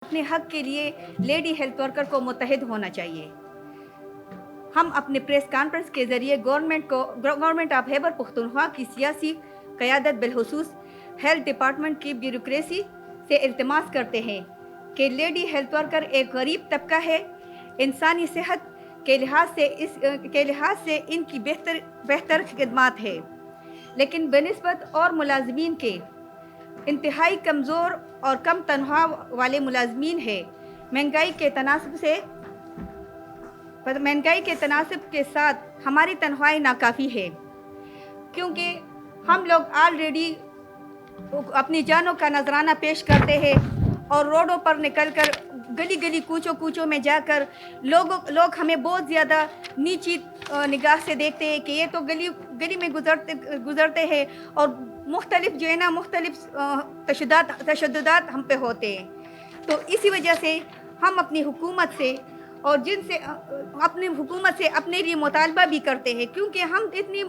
अपने हक के लिए लेडी हेल्थ वर्कर को मुत्तहिद होना चाहिए। हम अपने प्रेस कॉन्फ्रेंस के ज़रिए गवर्नमेंट ऑफ खैबर पख्तूनख्वा की सियासी क़यादत बिलखुसूस हेल्थ डिपार्टमेंट की ब्यूरोक्रेसी से इल्तिमास करते हैं कि लेडी हेल्थ वर्कर एक गरीब तबका है। इंसानी सेहत के लिहाज से इनकी बेहतर खिदमात है, लेकिन बनिस्बत और मुलाजमीन के इंतहाई कमज़ोर और कम तनख्वाह वाले मुलाजमीन है। महंगाई के तनासब के साथ हमारी तनख्वाहें नाकाफ़ी है, क्योंकि हम लोग ऑलरेडी अपनी जानों का नजराना पेश करते हैं और रोडों पर निकलकर गली गली कूचों में जाकर लोग हमें बहुत ज़्यादा नीची निगाह से देखते हैं कि ये तो गली में गुजरते हैं और मुख्तलिफ तशद्दुदात हम पे होते हैं। तो इसी वजह से हम अपनी हुकूमत से अपने लिए मुतालबा भी करते हैं, क्योंकि हम इतनी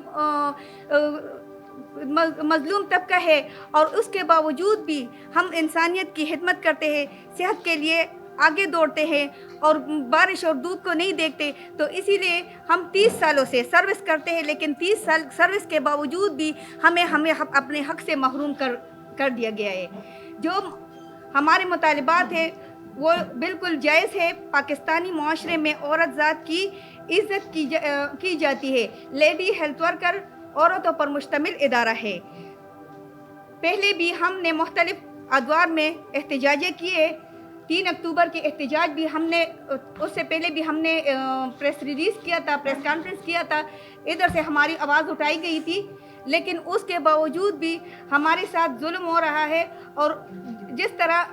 मजलूम तबका है और उसके बावजूद भी हम इंसानियत की खिदमत करते हैं, सेहत के लिए आगे दौड़ते हैं और बारिश और धूप को नहीं देखते। तो इसीलिए हम 30 सालों से सर्विस करते हैं, लेकिन 30 साल सर्विस के बावजूद भी हमें अपने हक से महरूम कर दिया गया है। जो हमारे मुतालिबात हैं वो बिल्कुल जायज़ है। पाकिस्तानी मुआशरे में औरत ज़ात की इज़्ज़त की जाती है। लेडी हेल्थ वर्कर औरतों पर मुश्तमिल इदारा है। पहले भी हमने मुख्तलिफ अदवार में एहतजाजें किए। 3 अक्टूबर के एहतजाज भी उससे पहले भी हमने प्रेस रिलीज़ किया था, प्रेस कॉन्फ्रेंस किया था, इधर से हमारी आवाज़ उठाई गई थी, लेकिन उसके बावजूद भी हमारे साथ जुल्म हो रहा है। और जिस तरह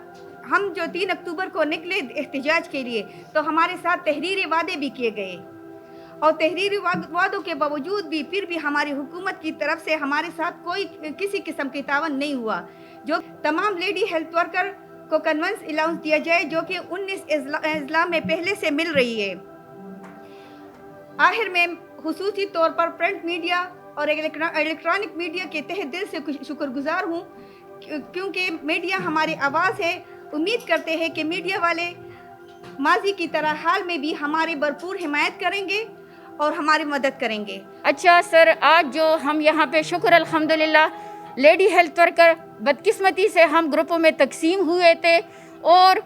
हम जो 3 अक्टूबर को निकले एहतजाज के लिए, तो हमारे साथ तहरीरी वादे भी किए गए और तहरीरी वादों के बावजूद भी फिर भी हमारी हुकूमत की तरफ से हमारे साथ कोई किसी किस्म की तावन नहीं हुआ। जो तमाम लेडी हेल्थ वर्कर को कन्वेंस अलाउंस दिया जाए, जो कि 19 अजला में पहले से मिल रही है। आखिर में खुसूसी तौर पर प्रिंट मीडिया और इलेक्ट्रॉनिक मीडिया के तहे दिल से शुक्रगुजार हूँ, क्योंकि मीडिया हमारी आवाज़ है। उम्मीद करते हैं कि मीडिया वाले माजी की तरह हाल में भी हमारी भरपूर हिमायत करेंगे और हमारी मदद करेंगे। अच्छा सर, आज जो हम यहाँ पे शुक्र अल्हम्दुलिल्लाह लेडी हेल्थ वर्कर बदकिस्मती से हम ग्रुपों में तकसीम हुए थे और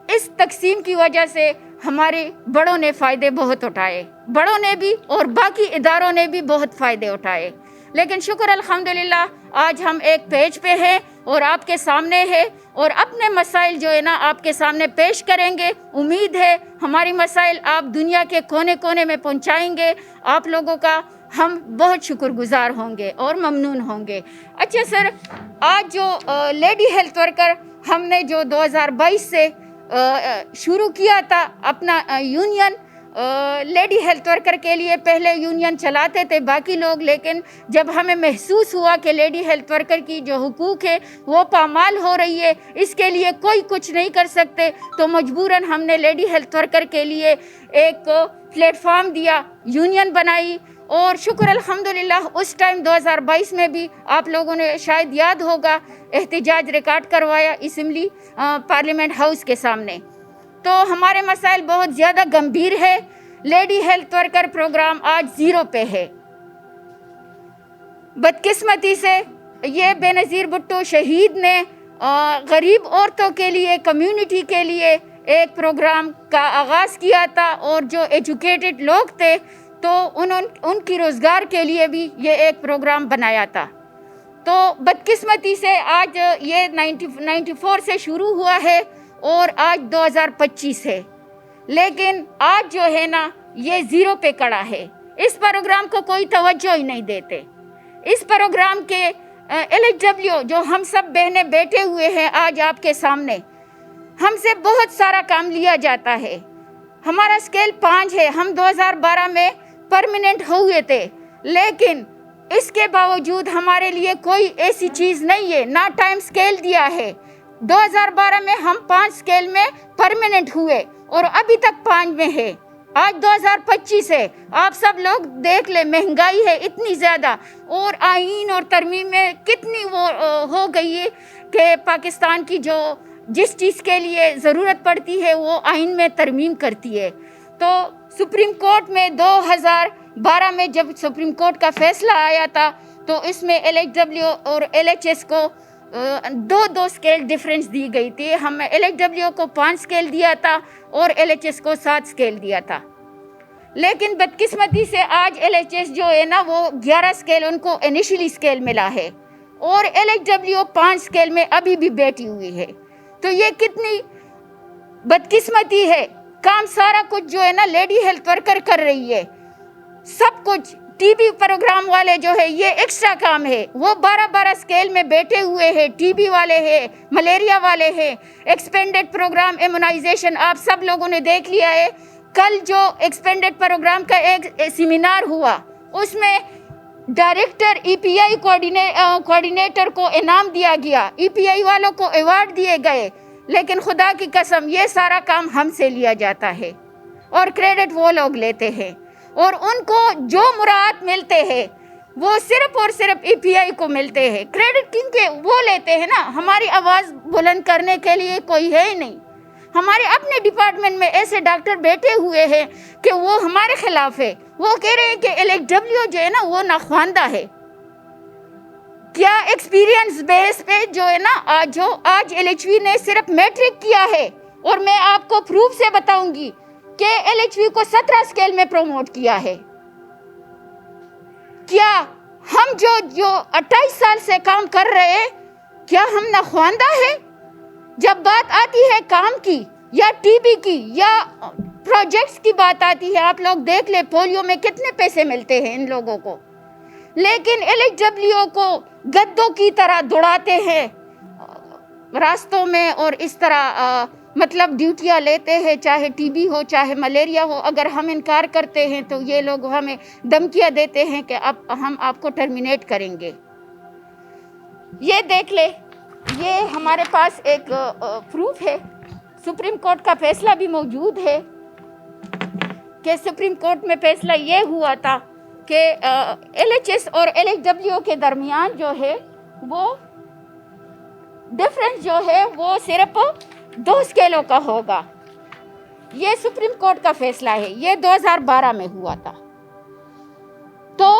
इस तकसीम की वजह से हमारे बड़ों ने फ़ायदे बहुत उठाए, बड़ों ने भी और बाकी इदारों ने भी बहुत फ़ायदे उठाए। लेकिन शुक्र अल्हम्दुलिल्लाह आज हम एक पेज पे हैं और आपके सामने है और अपने मसाइल जो है ना आपके सामने पेश करेंगे। उम्मीद है हमारी मसाइल आप दुनिया के कोने कोने में पहुंचाएंगे। आप लोगों का हम बहुत शुक्रगुजार होंगे और ममनून होंगे। अच्छा सर, आज जो लेडी हेल्थ वर्कर हमने जो 2022 से शुरू किया था अपना यूनियन, लेडी हेल्थ वर्कर के लिए पहले यूनियन चलाते थे बाकी लोग, लेकिन जब हमें महसूस हुआ कि लेडी हेल्थ वर्कर की जो हुकूक है वो पामाल हो रही है, इसके लिए कोई कुछ नहीं कर सकते, तो मजबूरन हमने लेडी हेल्थ वर्कर के लिए एक प्लेटफॉर्म दिया, यूनियन बनाई। और शुक्र अल्हम्दुलिल्लाह उस टाइम 2022 में भी आप लोगों ने शायद याद होगा एहतजाज रिकॉर्ड करवाया असम्बली पार्लियामेंट हाउस के सामने। तो हमारे मसाइल बहुत ज़्यादा गंभीर है। लेडी हेल्थ वर्कर प्रोग्राम आज 0 पे है। बदकिस्मती से ये बेनज़ीर भुट्टो शहीद ने गरीब औरतों के लिए, कम्युनिटी के लिए एक प्रोग्राम का आगाज़ किया था और जो एजुकेटेड लोग थे तो उनकी रोज़गार के लिए भी ये एक प्रोग्राम बनाया था। तो बदकिस्मती से आज ये 94 से शुरू हुआ है और आज 2025 है, लेकिन आज जो है ना ये 0 पे खड़ा है। इस प्रोग्राम को कोई तवज्जो ही नहीं देते। इस प्रोग्राम के LHW जो हम सब बहनें बैठे हुए हैं आज आपके सामने, हमसे बहुत सारा काम लिया जाता है। हमारा स्केल 5 है। हम 2012 में परमानेंट हुए थे, लेकिन इसके बावजूद हमारे लिए कोई ऐसी चीज़ नहीं है, ना टाइम स्केल दिया है। 2012 में हम 5 स्केल में परमानेंट हुए और अभी तक 5 में है। आज 2025 है। आप सब लोग देख ले, महंगाई है इतनी ज़्यादा और आईन और तरमीम में कितनी वो हो गई है कि पाकिस्तान की जो جس چیز کے لیے ضرورت پڑتی ہے وہ آئین میں ترمیم کرتی ہے. تو سپریم کورٹ میں 2012 میں جب سپریم کورٹ کا فیصلہ آیا تھا تو اس میں LHW اور LHS کو دو اسکیل ڈفرینس دی گئی تھی. ہمیں LHW کو 5 اسکیل دیا تھا اور LHS کو 7 اسکیل دیا تھا. لیکن بدقسمتی سے آج LHS جو ہے نا وہ 11 اسکیل ان کو انیشلی اسکیل ملا ہے اور LHW 5 اسکیل میں ابھی بھی بیٹھی ہوئی ہے. تو یہ کتنی بدقسمتی ہے. کام سارا کچھ جو ہے نا لیڈی ہیلتھ ورکر کر رہی ہے. سب کچھ ٹی بی پروگرام والے جو ہے یہ ایکسٹرا کام ہے. وہ 12 اسکیل میں بیٹھے ہوئے ہیں. ٹی بی والے ہیں, ملیریا والے ہیں. ایکسپینڈڈ پروگرام ایمونائزیشن آپ سب لوگوں نے دیکھ لیا ہے. کل جو ایکسپینڈڈ پروگرام کا ایک سیمینار ہوا اس میں ڈائریکٹر EPI کوآرڈینیٹر کو انعام دیا گیا. EPI والوں کو ایوارڈ دیے گئے. لیکن خدا کی قسم یہ سارا کام ہم سے لیا جاتا ہے اور کریڈٹ وہ لوگ لیتے ہیں اور ان کو جو مراد ملتے ہیں وہ صرف اور صرف EPI کو ملتے ہیں. کریڈٹ کیونکہ وہ لیتے ہیں نا. ہماری آواز بلند کرنے کے لیے کوئی ہے ہی نہیں. ہمارے اپنے ڈپارٹمنٹ میں ایسے ڈاکٹر بیٹھے ہوئے ہیں کہ وہ ہمارے خلاف ہے. وہ کہہ رہے ہیں کہ LHW جو ہے نا وہ ناخواندہ ہے. کیا ایکسپیرینس بیس پہ جو ہے نا جو آج LHV نے صرف میٹرک کیا ہے اور میں آپ کو پروف سے بتاؤں گی کہ LHV کو 17 اسکیل میں پروموٹ کیا ہے. کیا ہم جو 28 سال سے کام کر رہے ہیں کیا ہم ناخواندہ ہیں؟ جب بات آتی ہے کام کی یا ٹی بی کی یا پروجیکٹس کی بات آتی ہے, آپ لوگ دیکھ لیں پولیو میں کتنے پیسے ملتے ہیں ان لوگوں کو. لیکن LHW کو گدوں کی طرح دوڑاتے ہیں راستوں میں اور اس طرح مطلب ڈیوٹیاں لیتے ہیں, چاہے ٹی بی ہو چاہے ملیریا ہو. اگر ہم انکار کرتے ہیں تو یہ لوگ ہمیں دھمکیاں دیتے ہیں کہ اب ہم آپ کو ٹرمینیٹ کریں گے. یہ دیکھ لے, یہ ہمارے پاس ایک پروف ہے. سپریم کورٹ کا فیصلہ بھی موجود ہے کہ سپریم کورٹ میں فیصلہ یہ ہوا تھا کہ LHS اور LHW کے درمیان جو ہے وہ ڈفرینس جو ہے وہ صرف 2 اسکیلوں کا ہوگا. یہ سپریم کورٹ کا فیصلہ ہے. یہ 2012 میں ہوا تھا. تو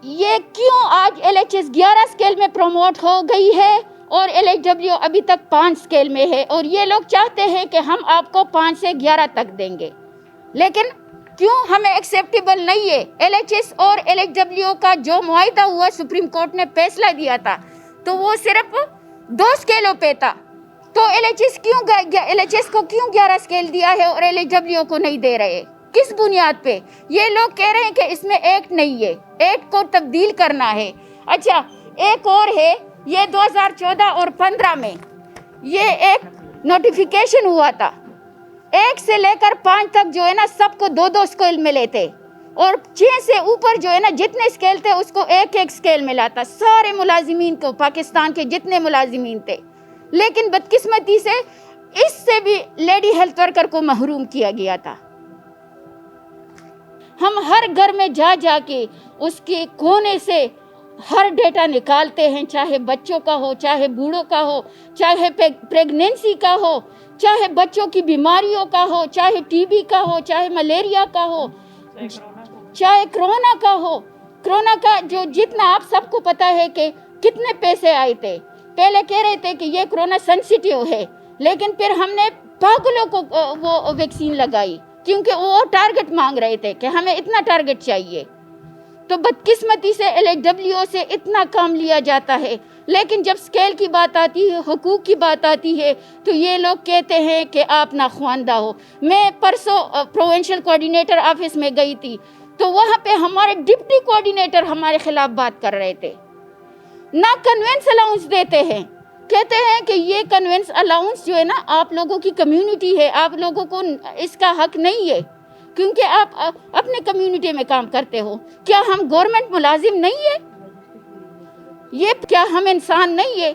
یہ کیوں آج LHS 11 اسکیل میں پروموٹ ہو گئی ہے اور LHW ابھی تک 5 اسکیل میں ہے, اور یہ لوگ چاہتے ہیں کہ ہم آپ کو 5 سے 11 تک دیں گے. لیکن کیوں ہمیں ایکسیپٹیبل نہیں ہے؟ LHS اور LHW کا جو معاہدہ ہوا سپریم کورٹ نے فیصلہ دیا تھا تو وہ صرف 2 اسکیلوں پہ تھا. تو LHS کو کیوں 11 اسکیل دیا ہے اور LHW کو نہیں دے رہے؟ کس بنیاد پہ؟ یہ لوگ کہہ رہے ہیں کہ اس میں ایکٹ نہیں ہے, ایکٹ کو تبدیل کرنا ہے. اچھا ایک اور ہے, یہ 2014 اور 15 میں یہ ایک نوٹیفیکیشن ہوا تھا. 1 سے لے کر 5 تک جو ہے نا سب کو 2 اسکیل ملے تھے, اور 6 سے اوپر جو ہے نا جتنے اسکیل تھے اس کو 1 اسکیل ملا تھا سارے ملازمین کو, پاکستان کے جتنے ملازمین تھے. لیکن بدقسمتی سے اس سے بھی لیڈی ہیلتھ ورکر کو محروم کیا گیا تھا. ہم ہر گھر میں جا کے اس کے کونے سے ہر ڈیٹا نکالتے ہیں, چاہے بچوں کا ہو, چاہے بوڑھوں کا ہو, چاہے پریگنینسی کا ہو, چاہے بچوں کی بیماریوں کا ہو, چاہے ٹی بی کا ہو, چاہے ملیریا کا ہو, چاہے کرونا کا ہو. کرونا کا جو جتنا آپ سب کو پتا ہے کہ کتنے پیسے آئے تھے. پہلے کہہ رہے تھے کہ یہ کرونا سینسیٹیو ہے, لیکن پھر ہم نے پاگلوں کو وہ ویکسین لگائی کیونکہ وہ ٹارگٹ مانگ رہے تھے کہ ہمیں اتنا ٹارگٹ چاہیے. تو بدقسمتی سے LHW سے اتنا کام لیا جاتا ہے, لیکن جب اسکیل کی بات آتی ہے, حقوق کی بات آتی ہے تو یہ لوگ کہتے ہیں کہ آپ ناخواندہ ہو. میں پرسوں پروونشل کوآرڈینیٹر آفس میں گئی تھی تو وہاں پہ ہمارے ڈپٹی کوآرڈینیٹر ہمارے خلاف بات کر رہے تھے. نہ کنوینس الاؤنس دیتے ہیں, کہتے ہیں کہ یہ کنوینس الاؤنس جو ہے نا آپ لوگوں کی کمیونٹی ہے, آپ لوگوں کو اس کا حق نہیں ہے کیونکہ آپ اپنے کمیونٹی میں کام کرتے ہو. کیا ہم گورنمنٹ ملازم نہیں ہے؟ یہ کیا ہم انسان نہیں ہے؟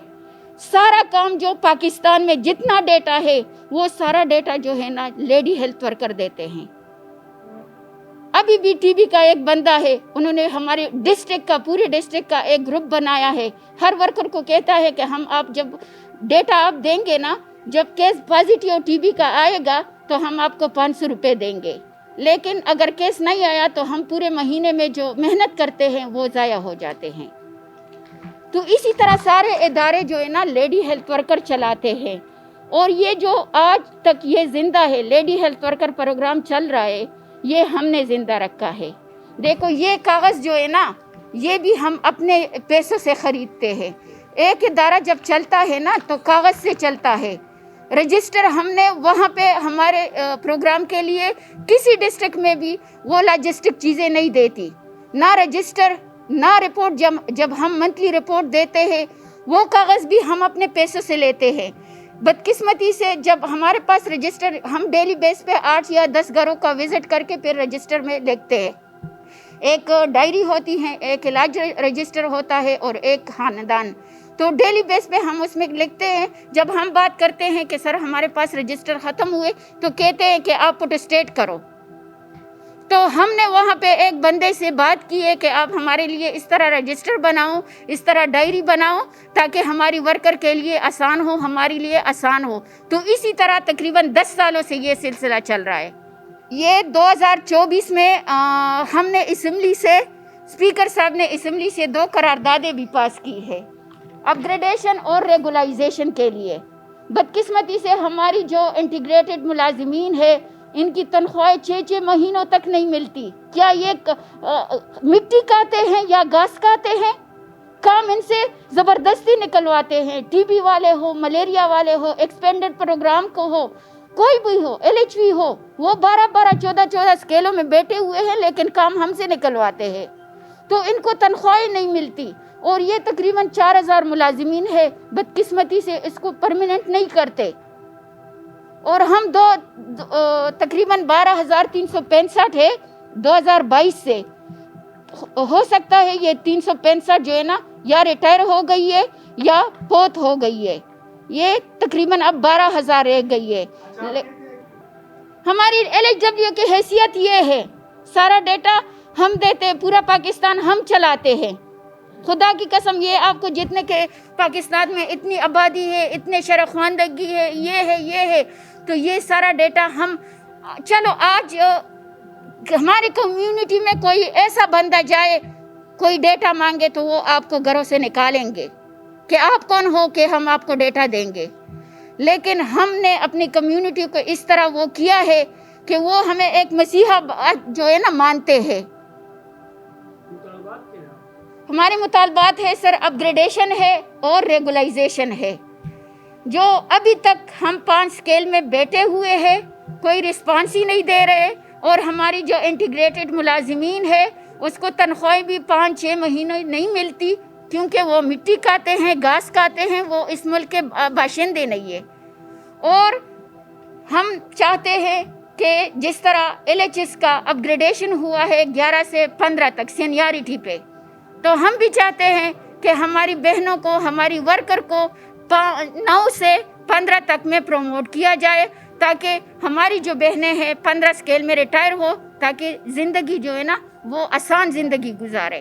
سارا کام جو پاکستان میں جتنا ڈیٹا ہے وہ سارا ڈیٹا جو ہے نا لیڈی ہیلتھ ورکر دیتے ہیں. ابھی بھی ٹی بی کا ایک بندہ ہے, انہوں نے ہمارے ڈسٹرکٹ کا, پورے ڈسٹرکٹ کا ایک گروپ بنایا ہے. ہر ورکر کو کہتا ہے کہ ہم آپ جب ڈیٹا آپ دیں گے نا जब केस पॉजिटिव टीबी का आएगा तो हम आपको 500 रुपये देंगे, लेकिन अगर केस नहीं आया तो हम पूरे महीने में जो मेहनत करते हैं वो ज़ाया हो जाते हैं। तो इसी तरह सारे इदारे जो है ना लेडी हेल्थ वर्कर चलाते हैं, और ये जो आज तक ये ज़िंदा है, लेडी हेल्थ वर्कर प्रोग्राम चल रहा है, ये हमने ज़िंदा रखा है। देखो ये कागज़ जो है ना, ये भी हम अपने पैसों से ख़रीदते हैं। एक इदारा जब चलता है ना तो कागज़ से चलता है। रजिस्टर हमने वहाँ पे हमारे प्रोग्राम के लिए किसी डिस्ट्रिक्ट में भी वो लॉजिस्टिक चीज़ें नहीं देती, ना रजिस्टर ना रिपोर्ट। जब हम मंथली रिपोर्ट देते हैं वो कागज़ भी हम अपने पैसों से लेते हैं। बदकिस्मती से जब हमारे पास रजिस्टर, हम डेली बेस पे 8 या 10 घरों का विज़िट करके फिर रजिस्टर में लिखते हैं। एक डायरी होती है, एक इलाज रजिस्टर होता है और एक खानदान। तो डेली बेस पे हम उसमें लिखते हैं। जब हम बात करते हैं कि सर हमारे पास रजिस्टर ख़त्म हुए, तो कहते हैं कि आप पुटस्टेट करो। तो हमने वहाँ पे एक बंदे से बात की है कि आप हमारे लिए इस तरह रजिस्टर बनाओ, इस तरह डायरी बनाओ, ताकि हमारी वर्कर के लिए आसान हो, हमारे लिए आसान हो। तो इसी तरह तकरीबन 10 सालों से ये सिलसिला चल रहा है। ये 2024 में हमने असम्बली से, स्पीकर साहब ने असम्बली से 2 करारदादें भी पास की है अपग्रेडेशन और रेगुलाइजेशन के लिए। बदकिस्मती से हमारी जो इंटीग्रेटेड मुलाजिमीन है, इनकी तनख्वाहें 6 महीनों तक नहीं मिलती। क्या ये मिट्टी काते हैं या घास काते हैं? काम इनसे ज़बरदस्ती निकलवाते हैं। टीबी वाले हो, मलेरिया वाले हो, एक्सपेंडेड प्रोग्राम को हो, कोई भी हो, LHV हो, वो 12-12, 14-14 स्केलों में बैठे हुए हैं, लेकिन काम हमसे निकलवाते हैं। तो इनको तनख्वाहें नहीं मिलती, और ये तकरीबन 4000 मुलाजिमीन है। बदकिस्मती से इसको परमानेंट नहीं करते, और हम तकरीबन 12,365 है 2022 से। हो सकता है ये 365 जो है ना या रिटायर हो गई है या पोत हो गई है। ये तकरीबन अब 12,000 रह गई है। हमारी LHW की हैसियत ये है, सारा डेटा हम देते हैं, पूरा पाकिस्तान हम चलाते हैं। खुदा की कसम, ये आपको जितने के पाकिस्तान में इतनी आबादी है, इतने शरख्वानदगी है, ये है, तो ये सारा डेटा हम, चलो आज हमारी कम्युनिटी में कोई ऐसा बंदा जाए, कोई डेटा मांगे, तो वो आपको घरों से निकालेंगे कि आप कौन हो कि हम आपको डेटा देंगे। लेकिन हमने अपनी कम्युनिटी को इस तरह वो किया है कि वो हमें एक मसीहा जो है ना मानते हैं। हमारे मुतालबात है सर, अपग्रेडेशन है और रेगुलाइजेशन है। जो अभी तक हम 5 स्केल में बैठे हुए हैं, कोई रिस्पांस ही नहीं दे रहे, और हमारी जो इंटीग्रेटेड मुलाजिमीन है उसको तनख्वाहें भी 5-6 महीनों नहीं मिलती, क्योंकि वो मिट्टी खाते हैं, घास खाते हैं, वो इस मुल्क के बाशिंदे नहीं है। और हम चाहते हैं कि जिस तरह LHS का अपग्रेडेशन हुआ है 11 से 15 तक सीनियरिटी पे, तो हम भी चाहते हैं कि हमारी बहनों को, हमारी वर्कर को 9 से 15 तक में प्रमोट किया जाए, ताकि हमारी जो बहनें हैं 15 स्केल में रिटायर हो, ताकि ज़िंदगी जो है ना वो आसान ज़िंदगी गुजारे।